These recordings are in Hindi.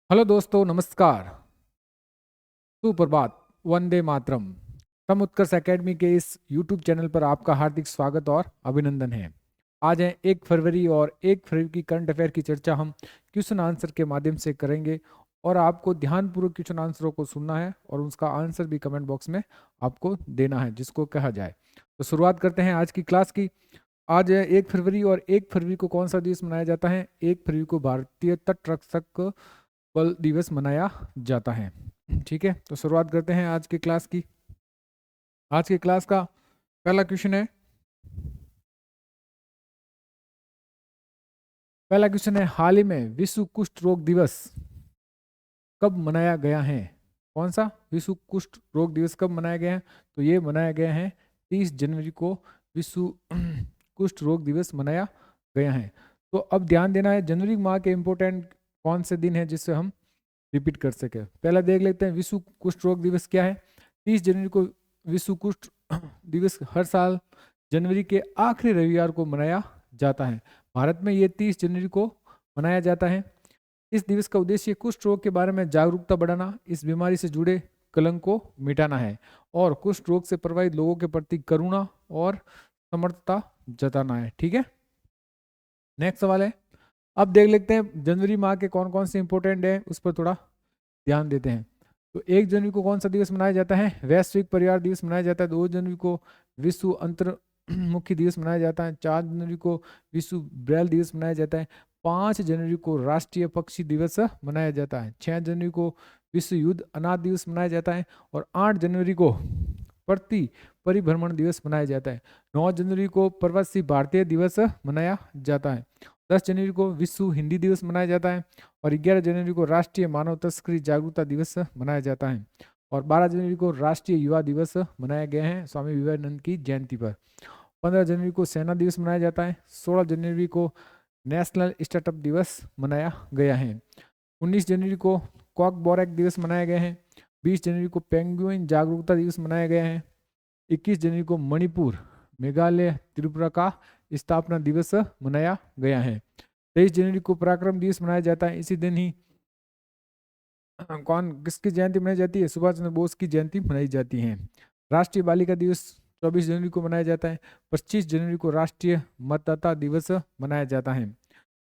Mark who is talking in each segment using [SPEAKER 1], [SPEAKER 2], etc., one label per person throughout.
[SPEAKER 1] हेलो दोस्तों, नमस्कार। सुप्रभात। वंदे मातरम। सम उत्कर्ष एकेडमी के इस यूट्यूब चैनल पर आपका हार्दिक स्वागत और अभिनंदन है। आज है 1 फरवरी और 1 फरवरी की करंट अफेयर की चर्चा हम क्वेश्चन आंसर के माध्यम से करेंगे और आपको ध्यानपूर्वक क्वेश्चन आंसरों को सुनना है और उसका आंसर भी कमेंट बॉक्स में आपको देना है, जिसको कहा जाए। तो शुरुआत करते हैं आज की क्लास की। आज है 1 फरवरी और 1 फरवरी को कौन सा दिवस मनाया जाता है? 1 फरवरी को भारतीय तटरक्षक बल दिवस मनाया जाता है। ठीक है, तो शुरुआत करते हैं आज की क्लास की। आज की क्लास का पहला क्वेश्चन है। हाल ही में विश्व कुष्ठ रोग दिवस कब मनाया गया है? कौन सा विश्व कुष्ठ रोग दिवस कब मनाया गया है? तो ये मनाया गया है 30 जनवरी को विश्व कुष्ठ रोग दिवस मनाया गया है। तो अब ध्यान देना है, जनवरी माह के इंपोर्टेंट कौन से दिन है जिससे हम रिपीट कर सके। पहला देख लेते हैं, विश्व कुष्ठ रोग दिवस क्या है। 30 जनवरी को विश्व कुष्ठ दिवस हर साल जनवरी के आखिरी रविवार को मनाया जाता है। भारत में ये 30 जनवरी को मनाया जाता है। इस दिवस का उद्देश्य कुष्ठ रोग के बारे में जागरूकता बढ़ाना, इस बीमारी से जुड़े कलंक को मिटाना है और कुष्ठ रोग से प्रभावित लोगों के प्रति करुणा और समर्थता जताना है। ठीक है, नेक्स्ट सवाल है। अब देख लेते हैं जनवरी माह के कौन कौन से इंपोर्टेंट है, उस पर थोड़ा ध्यान देते हैं। तो 1 जनवरी को कौन सा दिवस मनाया जाता है? वैश्विक परिवार दिवस मनाया जाता है। 2 जनवरी को विश्व अंतर्मुखी दिवस मनाया जाता है। 4 जनवरी को विश्व ब्रेल दिवस मनाया जाता है। 5 जनवरी को राष्ट्रीय पक्षी दिवस मनाया जाता है। 6 जनवरी को विश्व युद्ध अनाथ दिवस मनाया जाता है और 8 जनवरी को प्रति परिभ्रमण दिवस मनाया जाता है। 9 जनवरी को प्रवासी भारतीय दिवस मनाया जाता है। 10 जनवरी को विश्व हिंदी दिवस मनाया जाता है और 11 जनवरी को राष्ट्रीय मानव तस्करी जागरूकता दिवस मनाया जाता है और 12 जनवरी को राष्ट्रीय युवा दिवस मनाया गया है स्वामी विवेकानंद की जयंती पर। 15 जनवरी को सेना दिवस मनाया जाता है। 16 जनवरी को नेशनल स्टार्टअप दिवस मनाया गया है। 19 जनवरी को कॉकबोरेक दिवस मनाया गया है। 20 जनवरी को पेंगुइन जागरूकता दिवस मनाया गया है। 21 जनवरी को मणिपुर, मेघालय, त्रिपुरा का स्थापना दिवस मनाया गया है। 23 जनवरी को पराक्रम दिवस मनाया जाता है। इसी दिन ही किसकी जयंती मनाई जाती है? सुभाष चंद्र बोस की जयंती मनाई जाती है। राष्ट्रीय बालिका दिवस 24 जनवरी को मनाया जाता है। 25 जनवरी को राष्ट्रीय मतदाता दिवस मनाया जाता है।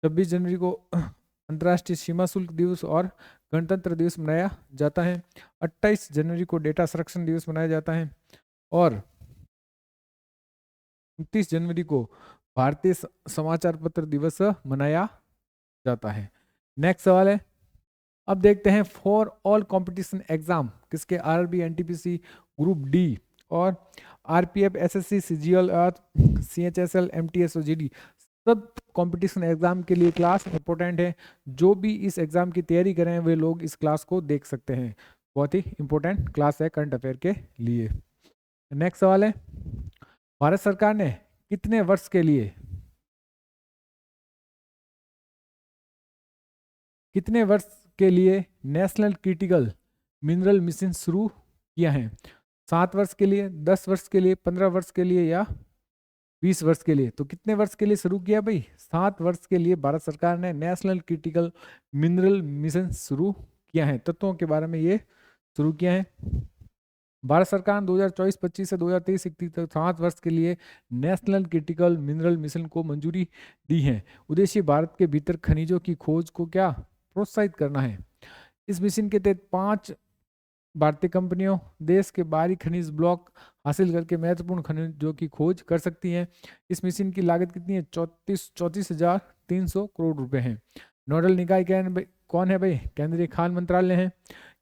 [SPEAKER 1] 26 जनवरी को अंतर्राष्ट्रीय सीमा शुल्क दिवस और गणतंत्र दिवस मनाया जाता है। 28 जनवरी को डेटा संरक्षण दिवस मनाया जाता है और 29 जनवरी को भारतीय समाचार पत्र दिवस मनाया जाता है। नेक्स्ट सवाल है। अब देखते हैं फॉर ऑल कंपटीशन एग्जाम किसके? आरआरबी, एनटीपीसी, ग्रुप डी और आरपीएफ, एसएससी, सीजीएल और सीएचएसएल, एमटीएस और जीडी, सब कंपटीशन एग्जाम के लिए क्लास इंपॉर्टेंट है। जो भी इस एग्जाम की तैयारी कर रहे हैं वे लोग इस क्लास को देख सकते हैं। बहुत ही इंपॉर्टेंट क्लास है करंट अफेयर के लिए। नेक्स्ट सवाल है, भारत सरकार ने कितने वर्ष के लिए नेशनल क्रिटिकल मिनरल मिशन शुरू किया है? 7 वर्ष के लिए, 10 वर्ष के लिए, 15 वर्ष के लिए या 20 वर्ष के लिए? तो कितने वर्ष के लिए शुरू किया भाई? 7 वर्ष के लिए भारत सरकार ने नेशनल क्रिटिकल मिनरल मिशन शुरू किया है। तत्वों के बारे में ये शुरू किया है। भारत सरकार 2024-25 से 2023-31 तक 7 वर्ष के लिए नेशनल क्रिटिकल मिनरल मिशन को मंजूरी दी है। उद्देश्य भारत के भीतर खनिजों की खोज को क्या प्रोत्साहित करना है। इस मिशन के तहत 5 भारतीय कंपनियों देश के बाहरी खनिज ब्लॉक हासिल करके महत्वपूर्ण खनिजों की खोज कर सकती हैं। इस मिशन की लागत कितनी है? 34,300 करोड़ रुपए है। नोडल निकाय कौन है भाई? केंद्रीय खान मंत्रालय है।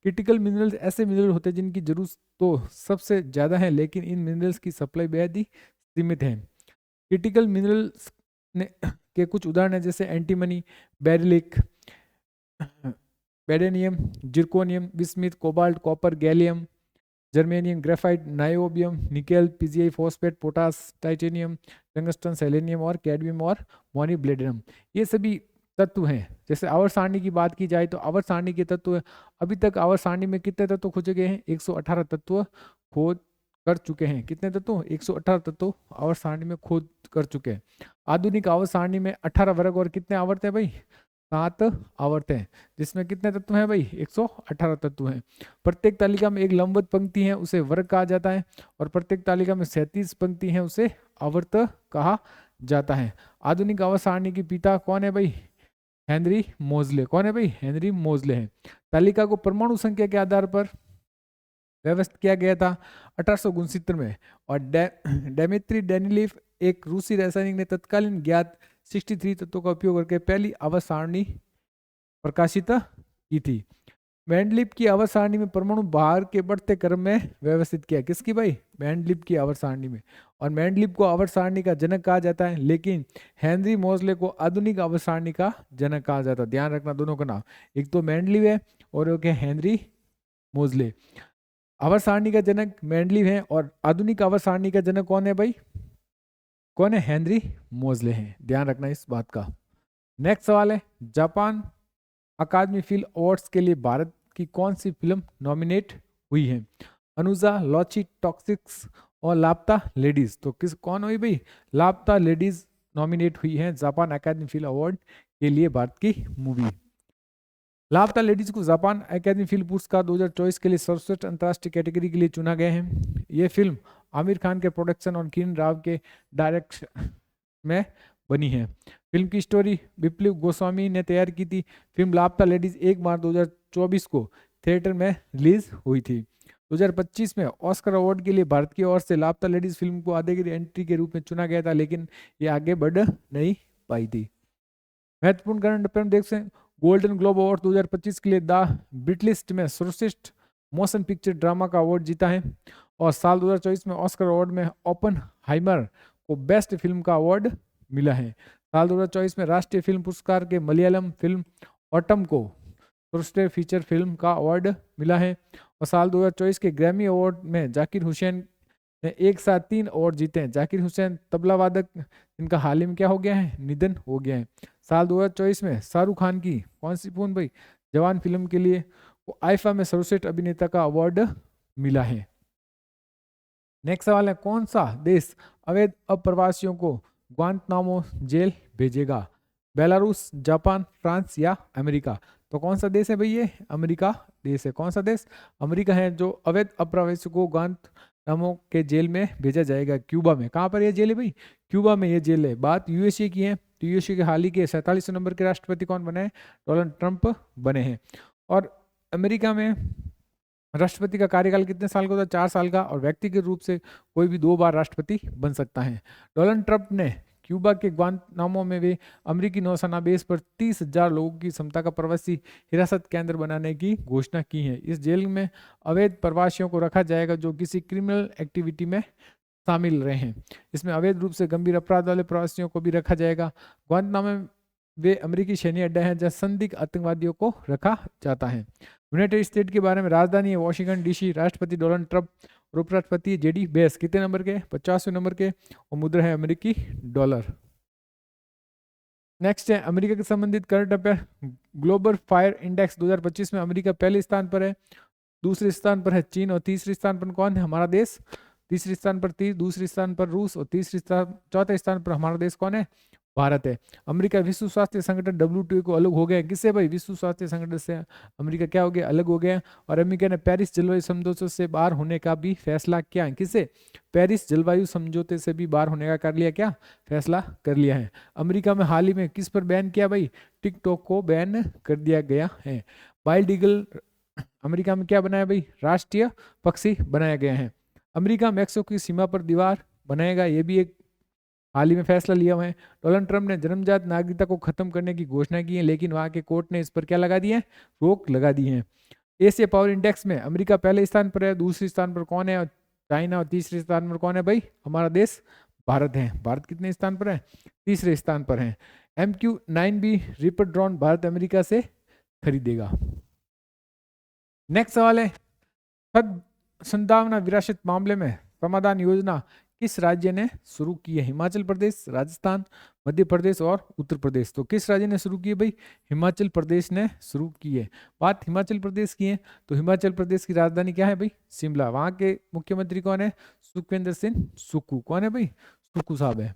[SPEAKER 1] क्रिटिकल मिनरल्स ऐसे मिनरल होते हैं जिनकी जरूरत तो सबसे ज्यादा है, लेकिन इन मिनरल्स की सप्लाई बेहद ही सीमित है। क्रिटिकल मिनरल्स के कुछ उदाहरण है जैसे antimony, beryllium, vanadium, zirconium, bismuth, cobalt, copper, gallium, germanium, graphite, niobium, nickel, PGI, phosphate, potash, titanium, tungsten, selenium और कैडमियम और मोनिब्लेडिनम, ये सभी तत्व हैं। जैसे आवर्त सारणी की बात की जाए तो आवर्त सारणी के तत्व अभी तक आवर्त सारणी में कितने तत्व खोजे गए हैं? 118 तत्व खोज कर चुके हैं। कितने तत्व? 118 तत्व आवर्त सारणी में खोज कर चुके हैं। आधुनिक आवर्त सारणी में 18 वर्ग और कितने आवर्त है भाई? 7 आवर्त हैं, जिसमें कितने तत्व हैं भाई? 118 तत्व हैं। प्रत्येक तालिका में एक लंबवत पंक्ति है, उसे वर्ग कहा जाता है, और प्रत्येक तालिका में 37 पंक्ति है, उसे आवर्त कहा जाता है। आधुनिक आवर्त सारणी के पिता कौन है भाई? हेनरी मोजले। कौन है भाई? हेनरी मोजले हैं। तालिका को परमाणु संख्या के आधार पर व्यवस्थित किया गया था 1869 में, और डेमित्री डेनिलिफ एक रूसी रासायनिक ने तत्कालीन ज्ञात 63 तत्वों का उपयोग करके पहली आवर्त सारणी प्रकाशित की थी। मैंडलिप की आवर्त सारणी में परमाणु भार के बढ़ते क्रम में व्यवस्थित किया। किसकी भाई? मैंडलिप की आवर्त सारणी में। और मैंडलिप को आवर्त सारणी का जनक कहा जाता है, लेकिन हेनरी मोजले को आधुनिक आवर्त सारणी का जनक कहा जाता है। ध्यान रखना दोनों का नाम, एक तो मैंडलिप है और एक है हेनरी मोजले। आवर्त सारणी का जनक मैंडलिप है और आधुनिक आवर्त सारणी का जनक कौन है भाई? कौन है? हेनरी मोजले हैं। ध्यान रखना इस बात का। नेक्स्ट सवाल है, जापान अकादमी फिल्म अवार्ड्स के लिए भारत की कौन सी फिल्म नॉमिनेट हुई है? अनुजा, लॉची, टॉक्सिक्स और लापता लेडीज। तो कौन हुई भाई? लापता लेडीज नॉमिनेट हुई है जापान अकादमी फिल्म अवार्ड के लिए भारत की मूवी। लापता लेडीज को जापान अकादमी फिल्म पुरस्कार 2024 के लिए सर्वश्रेष्ठ अंतर्राष्ट्रीय कैटेगरी के लिए चुना गया है। ये फिल्म आमिर खान के प्रोडक्शन और किरण राव के डायरेक्शन में बनी है। फिल्म की स्टोरी विप्लव गोस्वामी ने तैयार की थी। फिल्म लापता लेडीज 1 मार्च 2024 को थिएटर में रिलीज हुई थी। 2025 में ऑस्कर अवार्ड के लिए भारत की ओर से लापता लेडीज फिल्म को आधे की एंट्री के रूप में चुना गया था, लेकिन ये आगे बढ़ नहीं पाई थी। महत्वपूर्ण करंट अफेयर देख सकते हैं। गोल्डन ग्लोब अवार्ड 2025 के लिए द ब्रिटलिस्ट में सर्वश्रेष्ठ मोशन पिक्चर ड्रामा का अवार्ड जीता है। और साल 2024 में ऑस्कर अवार्ड में ओपनहाइमर को बेस्ट फिल्म का अवार्ड मिला है। साल 2024 में राष्ट्रीय फिल्म पुरस्कार के मलयालम फिल्म ऑटम को सर्वश्रेष्ठ फीचर फिल्म का अवार्ड मिला है। और साल 2024 के ग्रैमी अवार्ड में जाकिर हुसैन ने एक साथ 3 अवार्ड जीते हैं। जाकिर हुसैन तबला वादक, इनका हाल ही में क्या हो गया है? निधन हो गया है। साल 2024 में शाहरुख खान की कौन सी फिल्म भाई? जवान फिल्म के लिए वो आईफा में सर्वश्रेष्ठ अभिनेता का अवार्ड मिला है। नेक्स्ट सवाल है, कौन सा देश अवैध अप्रवासियों को ग्वांतनामो जेल भेजेगा? बेलारूस, जापान, फ्रांस या अमेरिका? तो कौन सा देश है भाई? ये अमेरिका देश है। कौन सा देश? अमेरिका है, जो अवैध अप्रवासियों को ग्वांतनामो के जेल में भेजा जाएगा। क्यूबा में। कहाँ पर ये जेल है भाई? क्यूबा में ये जेल है। बात यूएसए की है, तो यूएसए के हाल ही के 47 नंबर के राष्ट्रपति कौन बने हैं? डोनाल्ड ट्रंप बने हैं। और अमेरिका में राष्ट्रपति का कार्यकाल कितने साल का होता है? 4 साल का, और व्यक्तिगत रूप से कोई भी 2 बार राष्ट्रपति बन सकता है। डोनाल्ड ट्रंप ने क्यूबा के ग्वांतनामो में वे अमेरिकी नौसेना बेस पर 30,000 लोगों की क्षमता का प्रवासी हिरासत केंद्र बनाने की घोषणा की है। इस जेल में अवैध प्रवासियों को रखा जाएगा जो किसी क्रिमिनल एक्टिविटी में शामिल रहे हैं। इसमें अवैध रूप से गंभीर अपराध वाले प्रवासियों को भी रखा जाएगा। ग्वांतनामो में वे अमेरिकी सैन्य अड्डा है जहां संदिग्ध आतंकवादियों को रखा जाता है। यूनाइटेड स्टेट के बारे में राजधानी है वॉशिंगटन डीसी। राष्ट्रपति डोनाल्ड ट्रंप और उपराष्ट्रपति जेडी बेस कितने नंबर के? 50वें नंबर के। और मुद्रा है अमेरिकी डॉलर। नेक्स्ट है अमेरिका के संबंधित current affair. Global fire index 2025 में अमेरिका पहले स्थान पर है, दूसरे स्थान पर है चीन, और तीसरे स्थान पर कौन है? हमारा देश। तीसरे स्थान पर दूसरे स्थान पर रूस, और चौथे स्थान पर हमारा देश कौन है? भारत है। अमेरिका विश्व स्वास्थ्य संगठन WTO को अलग हो गया। किससे भाई? विश्व स्वास्थ्य संगठन से अमेरिका क्या हो गया? अलग हो गया। और अमेरिका ने पेरिस जलवायु समझौते से बाहर होने का भी फैसला किया। किससे? पेरिस जलवायु समझौते से भी बाहर होने का कर लिया, क्या फैसला कर लिया है। अमेरिका में हाल ही में किस पर बैन किया भाई? टिकटॉक को बैन कर दिया गया है। बाइल्ड ईगल अमेरिका में क्या बनाया भाई? राष्ट्रीय पक्षी बनाया गया है। अमेरिका मैक्सिको की सीमा पर दीवार बनाएगा, ये भी एक हाल ही में फैसला लिया हुआ है। डोनाल्ड ट्रंप ने जन्मजात नागरिकता को खत्म करने की घोषणा की है, लेकिन वहां के कोर्ट ने इस पर क्या लगा दी है? रोक लगा दी है। एशिया पावर इंडेक्स में अमेरिका पहले स्थान पर है, दूसरे स्थान पर कौन है? चाइना, और तीसरे स्थान पर कौन है भाई? हमारा देश भारत है। भारत कितने स्थान पर है? तीसरे स्थान पर है। MQ-9B ripper drone Bharat America से खरीदेगा। नेक्स्ट सवाल है, सद्भावना विरासत मामले में समाधान योजना किस राज्य ने शुरू की है? हिमाचल प्रदेश, राजस्थान, मध्य प्रदेश और उत्तर प्रदेश। तो किस राज्य ने शुरू की है भाई? हिमाचल प्रदेश ने शुरू की है। बात हिमाचल प्रदेश की है, तो हिमाचल प्रदेश की राजधानी क्या है भाई? शिमला। वहां के मुख्यमंत्री कौन है? सुखविंदर सिंह सुक्खू। कौन है भाई? सुक्कू साहब है।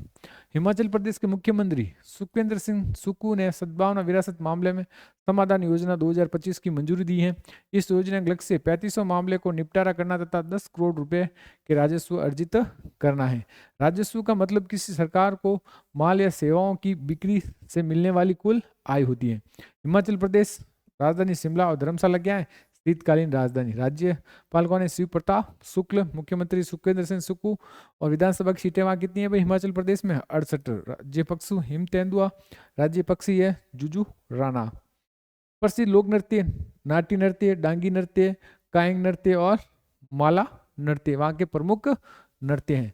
[SPEAKER 1] हिमाचल प्रदेश के मुख्यमंत्री सुखविंदर सिंह सुक्कू ने सद्भावना विरासत मामले में समाधान योजना 2025 की मंजूरी दी है। इस योजना के लक्ष्य से 3500 मामले को निपटारा करना तथा 10 करोड़ रुपए के राजस्व अर्जित करना है। राजस्व का मतलब किसी सरकार को माल या सेवाओं की बिक्री से मिलने वाली कुल आय होती है। हिमाचल प्रदेश राजधानी शिमला और धर्मशाला क्या है? शीतकालीन राजधानी। राज्यपाल कौन है? शिव प्रताप शुक्ल। मुख्यमंत्री सुखविंदर सिंह सुक्कू। और विधानसभा की सीटें वहां कितनी है भाई हिमाचल प्रदेश में? 68। राज्य पक्षु हिम तेंदुआ। राज्य पक्षी है जुजू राणा। प्रसिद्ध लोक नृत्य नाट्य नृत्य, डांगी नृत्य, कायंग नृत्य और माला नृत्य वहां के प्रमुख नृत्य हैं।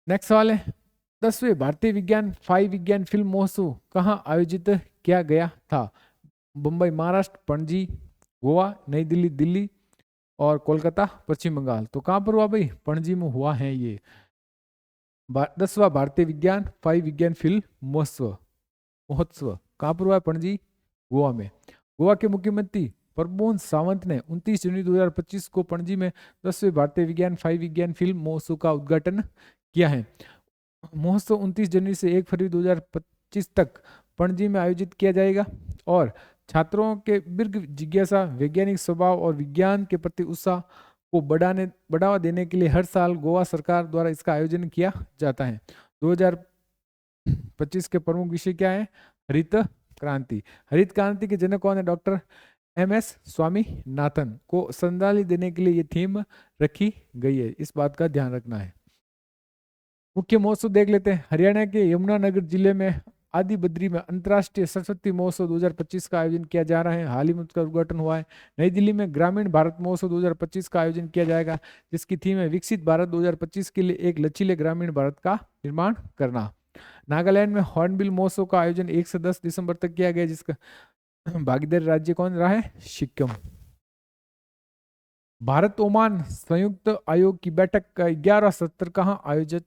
[SPEAKER 1] नेक्स्ट सवाल है 10वें भारतीय विज्ञान फाई विज्ञान फिल्म महोत्सव कहाँ आयोजित किया गया था? मुंबई महाराष्ट्र, पणजी गोवा, नई दिल्ली दिल्ली और कोलकाता पश्चिम बंगाल। तो कहां पर हुआ भाई? पणजी में हुआ है ये 10वां भारतीय विज्ञान फाई विज्ञान फिल्म महोत्सव कहां पर हुआ है? पणजी गोवा में। गोवा के मुख्यमंत्री प्रमोद सावंत ने 29 जनवरी 2025 को पणजी में 10वें भारतीय विज्ञान फाई विज्ञान फिल्म महोत्सव का उद्घाटन किया है। महोत्सव 29 जनवरी से 1 फरवरी 2025 तक पणजी में आयोजित किया जाएगा और छात्रों के दीर्घ जिज्ञासा, वैज्ञानिक स्वभाव और विज्ञान के प्रति उत्साह को बढ़ावा देने के लिए हर साल गोवा सरकार द्वारा इसका आयोजन किया जाता है। 2025 के प्रमुख विषय क्या है? हरित क्रांति। हरित क्रांति के जनक कौन है? डॉक्टर MS स्वामीनाथन को श्रद्धांजलि देने के लिए ये थीम रखी गई है, इस बात का ध्यान रखना है। मुख्य महोत्सव देख लेते हैं। हरियाणा के यमुनानगर जिले में आदि बद्री में अंतर्राष्ट्रीय सरस्वती महोत्सव 2025 का आयोजन किया जा रहा है। हाल ही में उसका उद्घाटन हुआ है। नई दिल्ली में ग्रामीण भारत महोत्सव 2025 का आयोजन किया जाएगा, जिसकी थीम है विकसित भारत 2025 के लिए एक लचीले ग्रामीण भारत का निर्माण करना। नागालैंड में हॉर्नबिल महोत्सव का आयोजन 1 से 10 दिसंबर तक किया गया, जिसका भागीदारी राज्य कौन रहा है? सिक्किम। भारत ओमान संयुक्त आयोग की बैठक का 11वां सत्र कहाँ आयोजित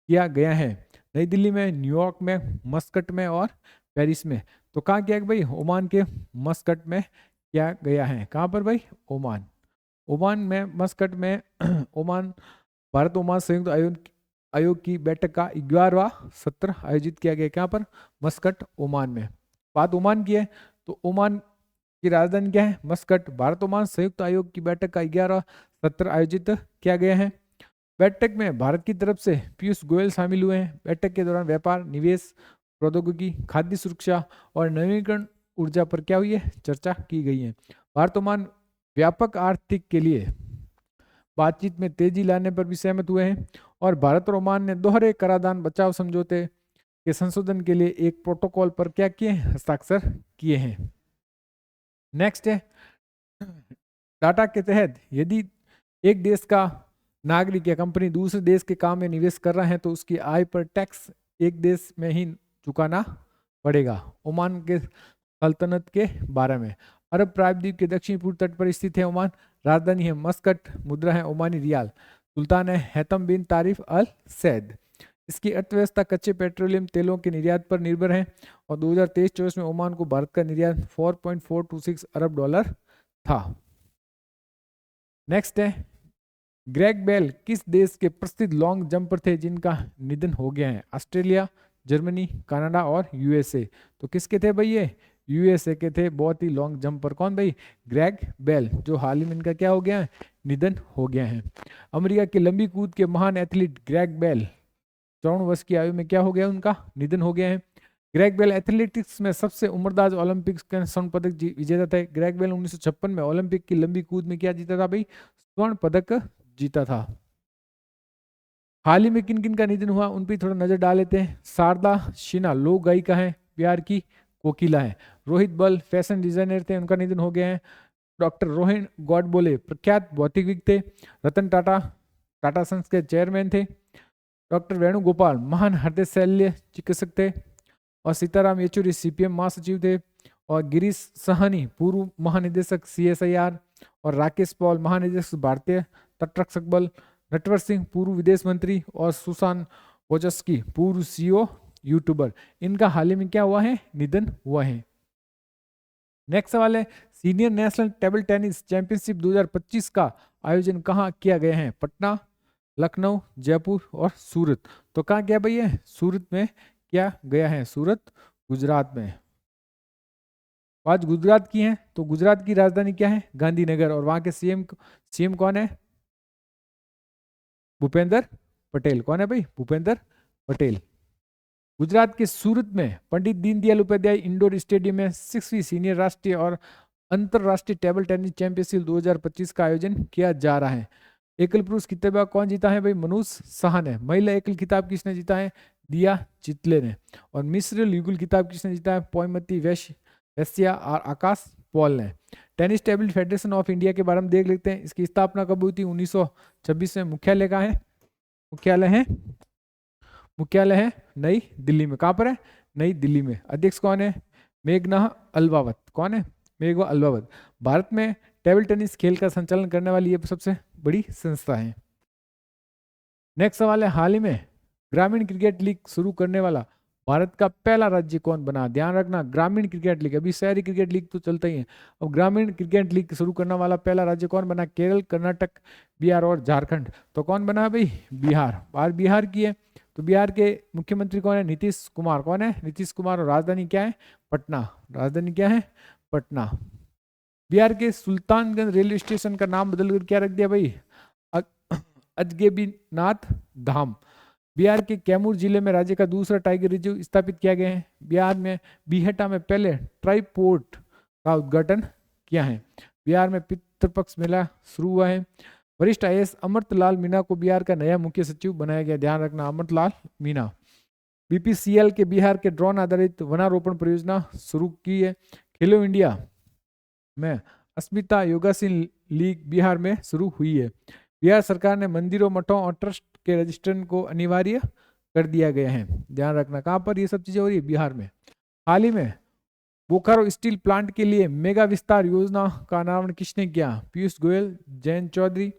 [SPEAKER 1] किया गया है? नई दिल्ली में, न्यूयॉर्क में, मस्कट में और पेरिस में। तो कहाँ किया गया भाई? ओमान के मस्कट में किया गया है। कहाँ पर भाई? ओमान में, मस्कट में ओमान भारत ओमान संयुक्त आयोग की बैठक का 11वां सत्र आयोजित किया गया। कहाँ पर? मस्कट ओमान में। बात ओमान की है तो ओमान की राजधानी क्या है? मस्कट। भारत ओमान संयुक्त आयोग की बैठक का 11वां सत्र आयोजित किया गया है। बैठक में भारत की तरफ से पीयूष गोयल शामिल हुए हैं। बैठक के दौरान व्यापार, निवेश, प्रौद्योगिकी, खाद्य सुरक्षा और नवीकरण ऊर्जा पर क्या हुई है? चर्चा की गई है। भारत ओमान व्यापक आर्थिक के लिए बातचीत में तेजी लाने पर भी सहमत हुए हैं और भारत और ओमान ने दोहरे कराधान बचाव समझौते के संशोधन के लिए एक प्रोटोकॉल पर क्या किए? हस्ताक्षर किए हैं। नेक्स्ट है डाटा के तहत यदि एक देश का नागरिक या कंपनी दूसरे देश के काम में निवेश कर रहा है तो उसकी आय पर टैक्स एक देश में ही चुकाना पड़ेगा। ओमान के सल्तनत के बारे में। अरब प्रायद्वीप के दक्षिण पूर्व तट पर स्थित है ओमान। राजधानी है मस्कट। मुद्रा है ओमानी रियाल। सुल्तान है हैतम बिन तारिफ अल सैद। इसकी अर्थव्यवस्था कच्चे पेट्रोलियम तेलों के निर्यात पर निर्भर है और 2023-24 में ओमान को भारत का निर्यात 4.426 अरब डॉलर था। नेक्स्ट है ग्रेग बेल किस देश के प्रसिद्ध लॉन्ग जंपर थे जिनका निधन हो गया है? ऑस्ट्रेलिया, जर्मनी, कनाडा और यूएसए। तो किसके थे भाई ये? यूएसए के थे बहुत ही लॉन्ग जंपर। कौन भाई? ग्रेग बेल, जो हाल ही में इनका क्या हो गया है? निधन हो गया है। अमेरिका के लंबी कूद के महान एथलीट ग्रेग बेल 54 वर्ष की आयु में क्या हो गया? उनका निधन हो गया है। ग्रेग बेल एथलेटिक्स में सबसे उम्रदराज ओलंपिक्स के स्वर्ण पदक विजेता थे। ग्रेग बेल 1956 में ओलंपिक की लंबी कूद में क्या जीता था भाई? स्वर्ण पदक जीता था। हाल ही में किन किन का निधन हुआ उन पर थोड़ा नजर डाल लेते हैं। शारदा सिन्हा लोक गायिका है, प्यार की कोकिला है। रोहित बल फैशन डिजाइनर थे, उनका निधन हो गया है। डॉक्टर रोहन गॉडबोले प्रख्यात भौतिकविद थे। रतन टाटा टाटा सन्स के चेयरमैन थे। डॉक्टर वेणुगोपाल महान हृदय शल्य चिकित्सक थे। और सीताराम येचुरी CPM महासचिव थे। और गिरीश सहनी पूर्व महानिदेशक CSIR। और राकेश पॉल महानिदेशक भारतीय तटरक्षक बल। नटवर सिंह पूर्व विदेश मंत्री और सुशांत वोजस्की पूर्व CEO यूट्यूबर। इनका हाल ही में क्या हुआ है? निधन हुआ है। नेक्स्ट सवाल है senior national table tennis championship 2025 का आयोजन कहाँ किया गया है? पटना, लखनऊ, जयपुर और सूरत। तो कहाँ गया भाई ये? सूरत में क्या गया है? सूरत गुजरात में। आज गुजरात की है, तो गुजरात की राजधानी क्या है? गांधीनगर। और वहां के सीएम कौन है? भूपेंद्र पटेल। कौन है भाई? भूपेंद्र पटेल। गुजरात के सूरत में पंडित दीनदयाल उपाध्याय इंडोर स्टेडियम में 6वीं सीनियर राष्ट्रीय और अंतरराष्ट्रीय टेबल टेनिस चैंपियनशिप 2025 का आयोजन किया जा रहा है। एकल पुरुष खिताब कौन जीता है भाई? मनुष साहा ने। महिला एकल खिताब किसने जीता है? दिया चितले ने। और मिश्र युगल खिताब किसने जीता है? पॉयमती वैश्या और आकाश पॉल ने। Tennis table federation of India के बारे में देख लेते हैं। इसकी स्थापना कब हुई थी? 1926 में। मुख्यालय कहाँ है? मुख्यालय है नई दिल्ली में। कहाँ पर है? नई दिल्ली में। अध्यक्ष कौन है? मेघना अल्बावत। कौन है? मेघना अल्बावत। भारत में टेबल टेनिस खेल का संचालन करने वाली ये सबसे बड़ी संस्था है। नेक्स्ट सवाल है, हाल ही में ग्रामीण क्रिकेट लीग शुरू करने वाला भारत का पहला राज्य कौन बना? ध्यान रखना, ग्रामीण क्रिकेट लीग, अभी शहरी क्रिकेट लीग तो चलता ही है, अब ग्रामीण क्रिकेट लीग शुरू करने वाला पहला राज्य कौन बना? केरल, कर्नाटक, बिहार और झारखंड। तो कौन बना भाई? बिहार। बात बिहार की है, तो बिहार के मुख्यमंत्री कौन है? नीतीश कुमार। कौन है? नीतीश कुमार। और राजधानी क्या है? पटना। राजधानी क्या है? पटना। बिहार के सुल्तानगंज रेलवे स्टेशन का नाम बदलकर क्या रख दिया भाई? अजगेबीनाथ धाम। बिहार के कैमूर जिले में राज्य का दूसरा टाइगर रिजर्व स्थापित किया गया है। बिहार में बीहटा में पहले ट्राईपोर्ट का उद्घाटन किया है। बिहार में पितृपक्ष मेला शुरू हुआ है। वरिष्ठ आईएएस अमृतलाल मीणा को बिहार का नया मुख्य सचिव बनाया गया। ध्यान रखना, अमृतलाल मीणा। बीपीसीएल के बिहार के ड्रोन आधारित वनारोपण परियोजना शुरू की है। खेलो इंडिया में अस्मिता योगासन लीग बिहार में शुरू हुई है। बिहार सरकार ने मंदिरों, मठों और ट्रस्ट के रजिस्ट्रेशन को अनिवार्य कर दिया गया है। ध्यान रखना, कहां पर ये सब चीजें हो रही है? बिहार में। हाल ही में बोकारो स्टील प्लांट के लिए मेगा विस्तार योजना का अनावरण किसने किया? पीयूष गोयल, जयंत चौधरी,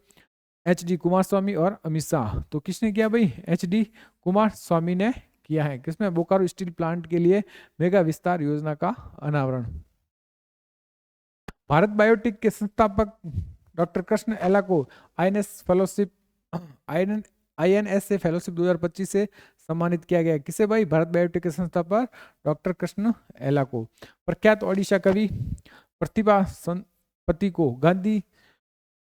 [SPEAKER 1] एचडी कुमारस्वामी और अमित शाह। तो किसने किया भाई? एचडी कुमारस्वामी ने किया है। किसमें? बोकारो स्टील प्लांट के लिए मेगा विस्तार योजना का अनावरण। भारत बायोटेक के संस्थापक डॉक्टर कृष्ण एला को आईएनएसए फेलोशिप 2025 से सम्मानित किया गया। किसे भाई? भारत बायोटेक के संस्थापक डॉक्टर कृष्ण एला को। प्रख्यात ओडिशा कवि प्रतिभा संपत्ति को गांधी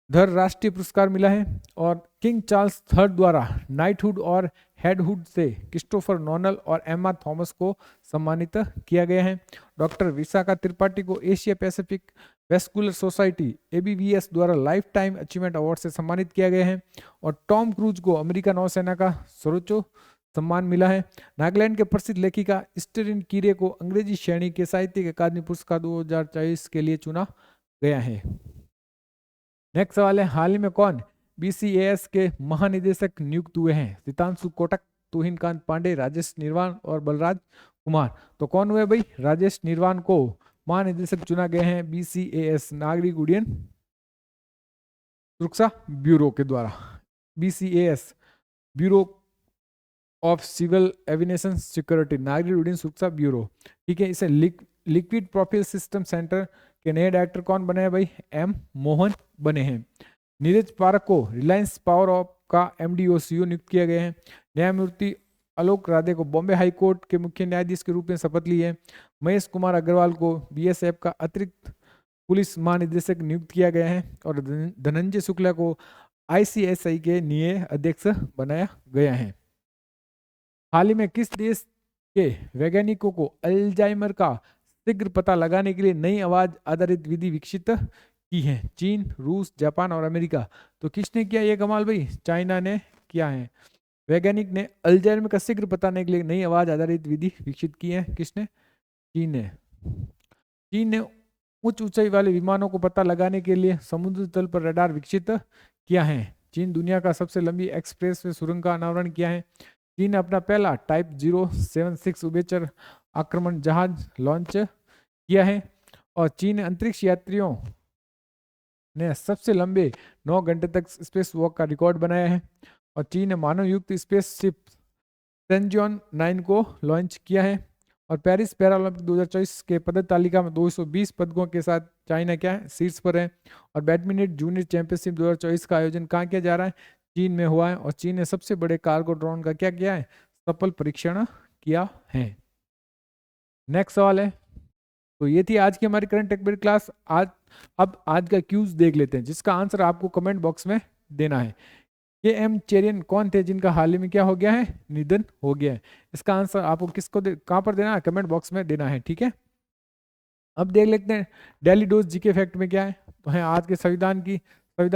[SPEAKER 1] धर राष्ट्रीय पुरस्कार मिला है। और किंग चार्ल्स III द्वारा नाइटहुड और हेडहुड से क्रिस्टोफर नोनल और एम्मा थॉमस को सम्मानित किया गया है। डॉक्टर विशाखा त्रिपाठी को Asia Pacific vascular society ABVS द्वारा लाइफ टाइम अचीवमेंट अवार्ड से सम्मानित किया गया है। और टॉम क्रूज को अमेरिका नौसेना का सर्वोच्च सम्मान मिला है। नागालैंड के प्रसिद्ध लेखिका स्टेरिन कीरे को अंग्रेजी श्रेणी के साहित्यिक अकादमी पुरस्कार 2024 के लिए चुना गया है। नेक्स्ट सवाल है, हाल ही में कौन BCAS के महानिदेशक नियुक्त हुए हैं? सितांशु कोटक, तुहिनकांत पांडे, राजेश निर्वाण और बलराज कुमार। तो कौन हुए भाई? राजेश निर्वाण को महानिदेशक चुना गया है BCAS नागरिक उड्डयन सुरक्षा ब्यूरो के द्वारा। BCAS bureau of civil aviation security, नागरिक उड्डयन सुरक्षा ब्यूरो। ठीक है, इसे लिक्विड प्रोफाइल सिस्टम सेंटर के नए डायरेक्टर कौन बने हैं भाई? M मोहन बने हैं। नीरज पारक को रिलायंस पावर ऑफ का MD/CEO नियुक्त किया गया है। न्यायमूर्ति आलोक राधे को बॉम्बे हाई कोर्ट के मुख्य न्यायाधीश के रूप में शपथ ली है। महेश कुमार अग्रवाल को BSF का अतिरिक्त पुलिस महानिदेशक नियुक्त किया गया है। और धनंजय शुक्ला को ICSI के नए अध्यक्ष बनाया गया है। हाल ही में किस देश के वैज्ञानिकों को अल्जाइमर का शीघ्र पता लगाने के लिए नई आवाज आधारित विधि विकसित की है? चीन, रूस, जापान और अमेरिका। तो किसने किया ये कमाल भाई? चाइना ने किया है। वैज्ञानिक ने अल्जाइमर का शीघ्र पता लगाने के लिए नई आवाज आधारित विधि विकसित की है। किसने? चीन ने। चीन ने उच्च ऊंचाई वाले विमानों को पता लगाने के लिए समुद्र तल पर रडार विकसित किया है। चीन दुनिया का सबसे लंबी एक्सप्रेसवे सुरंग का अनावरण किया है। चीन ने अपना पहला टाइप 076 उभयचर आक्रमण जहाज लॉन्च किया है। और चीन ने अंतरिक्ष यात्रियों ने सबसे लंबे 9 घंटे तक स्पेस वॉक का रिकॉर्ड बनाया है। और चीन ने मानव युक्त स्पेसशिप सेंजियन 9 को लॉन्च किया है। और पेरिस पैरालंपिक 2024 के पदक तालिका में 220 पदकों के साथ चाइना क्या है? शीर्ष पर है। और बैडमिंटन जूनियर चैंपियनशिप 2024 का आयोजन कहाँ किया जा रहा है? चीन में हुआ है और चीन ने सबसे बड़े कार्गो ड्रोन का क्या किया है, सफल परीक्षण किया है। नेक्स्ट सवाल है, तो ये थी आज की हमारी करंट अफेयर क्लास। अब आज का क्यूज देख लेते हैं जिसका आंसर आपको कमेंट बॉक्स में देना है। के एम चेरियन कौन थे जिनका हाल ही में क्या हो गया है, निधन हो गया है। इसका आंसर आपको किसको कहां पर देना है, कमेंट बॉक्स में देना है, ठीक है। अब देख लेते हैं डेली डोज जीके फैक्ट में क्या है। तो है आज के संविधान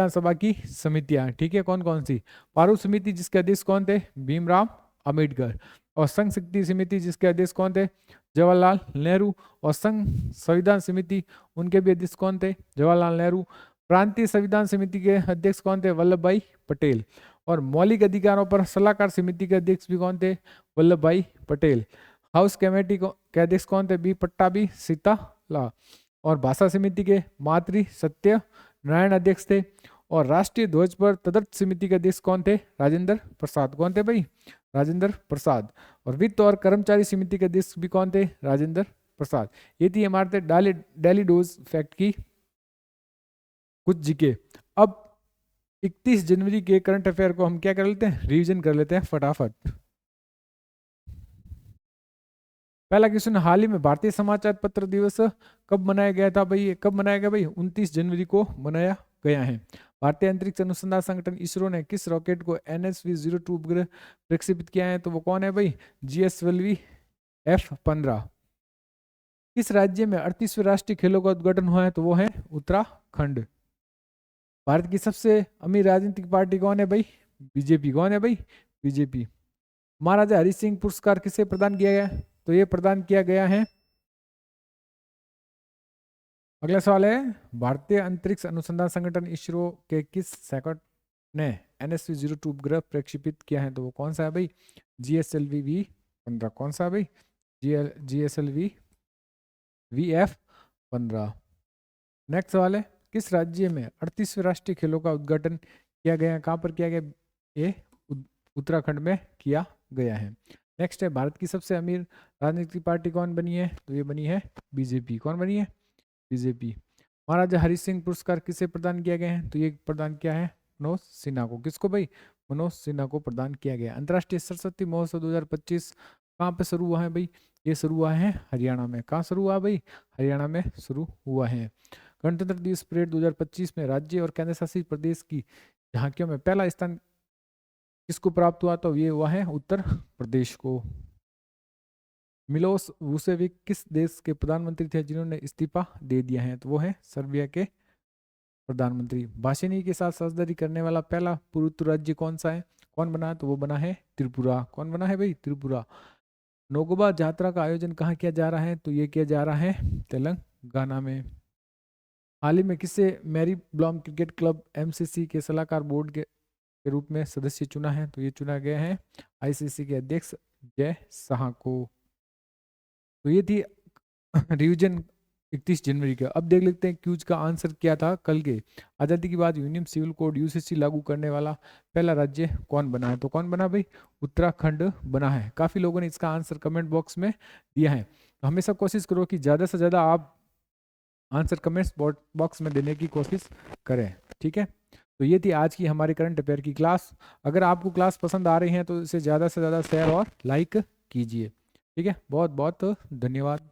[SPEAKER 1] सभा की समितियां, ठीक है, कौन कौन सी। पारू समिति जिसके अध्यक्ष कौन थे, भीमराव अम्बेडकर। और संघ शक्ति समिति जिसके अध्यक्ष कौन थे, जवाहरलाल नेहरू। और संघ संविधान समिति उनके भी अध्यक्ष कौन थे, जवाहरलाल नेहरू। प्रांतीय संविधान समिति के अध्यक्ष कौन थे, वल्लभ भाई पटेल। और मौलिक अधिकारों पर सलाहकार समिति के अध्यक्ष भी कौन थे, वल्लभ भाई पटेल। हाउस कमेटी के अध्यक्ष कौन थे, बी पट्टाभी सीताला। और भाषा समिति के मातृ सत्य नारायण अध्यक्ष थे। और राष्ट्रीय ध्वज पर तदर्थ समिति के अध्यक्ष कौन थे, राजेंद्र प्रसाद। कौन थे भाई, राजेंद्र प्रसाद। और वित्त और कर्मचारी समिति के अध्यक्ष भी कौन थे, राजेंद्र प्रसाद। ये थी हमारे डेली डोज फैक्ट की कुछ जीके। अब 31 जनवरी के करंट अफेयर को हम क्या कर लेते हैं, रिवीजन कर लेते हैं फटाफट। पहला क्वेश्चन, हाल ही में भारतीय समाचार पत्र दिवस कब मनाया गया था भाई, कब मनाया गया भाई, 29 जनवरी को मनाया गया है। भारतीय अंतरिक्ष अनुसंधान संगठन इसरो ने किस रॉकेट को NSV-02 उपग्रह प्रक्षेपित किया है, तो वो कौन है भाई, GS-12V F-15। किस राज्य में 38वें राष्ट्रीय खेलों का उद्घाटन हुआ है, तो वो है उत्तराखंड। भारत की सबसे अमीर राजनीतिक पार्टी कौन है भाई, बीजेपी। कौन है भाई, बीजेपी। महाराजा हरि सिंह पुरस्कार किसे प्रदान किया गया, तो ये प्रदान किया गया है। अगला सवाल है, भारतीय अंतरिक्ष अनुसंधान संगठन इसरो के किस सैटेलाइट ने NSV-02 उपग्रह प्रक्षेपित किया है, तो वो कौन सा है भाई, GSLV-V15। कौन सा है भाई, GSLV-VF15। नेक्स्ट सवाल है, किस राज्य में 38वें राष्ट्रीय खेलों का उद्घाटन किया गया, कहां पर किया गया, ये उत्तराखंड में किया गया है। नेक्स्ट है, भारत की सबसे अमीर राजनीतिक पार्टी कौन बनी है, तो ये बनी है बीजेपी। कौन बनी है, बीजेपी। महाराजा हरि सिंह पुरस्कार किसे प्रदान किया गया है, तो ये प्रदान किया है मनोज सिन्हा को। किसको भाई, मनोज सिन्हा को प्रदान किया गया। अंतर्राष्ट्रीय सरस्वती महोत्सव 2025 कहाँ पे शुरू हुआ है भाई, ये शुरू हुआ है हरियाणा में। कहाँ शुरू हुआ भाई, हरियाणा में शुरू हुआ है। गणतंत्र दिवस परेड 2025 में राज्य और केंद्र शासित प्रदेश की झांकियों में पहला स्थान किसको प्राप्त हुआ, तो ये हुआ है उत्तर प्रदेश को। मिलोस वुसेविक किस देश के प्रधानमंत्री थे जिन्होंने इस्तीफा दे दिया है, तो वो है सर्बिया के प्रधानमंत्री। भाषिनी के साथ साझेदारी करने वाला पहला पूर्वोत्तर राज्य कौन सा है, कौन बना है, तो वो बना है त्रिपुरा। कौन बना है भाई, त्रिपुरा। नोगोबा यात्रा का आयोजन कहाँ किया जा रहा है, तो ये किया जा रहा है तेलंगाना में। हाल ही में किसे मैरी ब्लॉम क्रिकेट क्लब MCC के सलाहकार बोर्ड के रूप में सदस्य चुना है, तो ये चुना गया है ICC के अध्यक्ष जय शाह को। तो ये थी रिवीजन 31 जनवरी का। अब देख लेते हैं क्यूज का आंसर क्या था कल के। आज़ादी के बाद यूनियन सिविल कोड UCC लागू करने वाला पहला राज्य कौन बना है, तो कौन बना भाई, उत्तराखंड बना है। काफ़ी लोगों ने इसका आंसर कमेंट बॉक्स में दिया है। तो हमेशा कोशिश करो कि ज़्यादा से ज़्यादा आप आंसर कमेंट्स बॉक्स में देने की कोशिश करें, ठीक है। तो ये थी आज की हमारी करंट अफेयर की क्लास। अगर आपको क्लास पसंद आ रही है तो इसे ज़्यादा से ज़्यादा शेयर और लाइक कीजिए, ठीक है। बहुत बहुत धन्यवाद।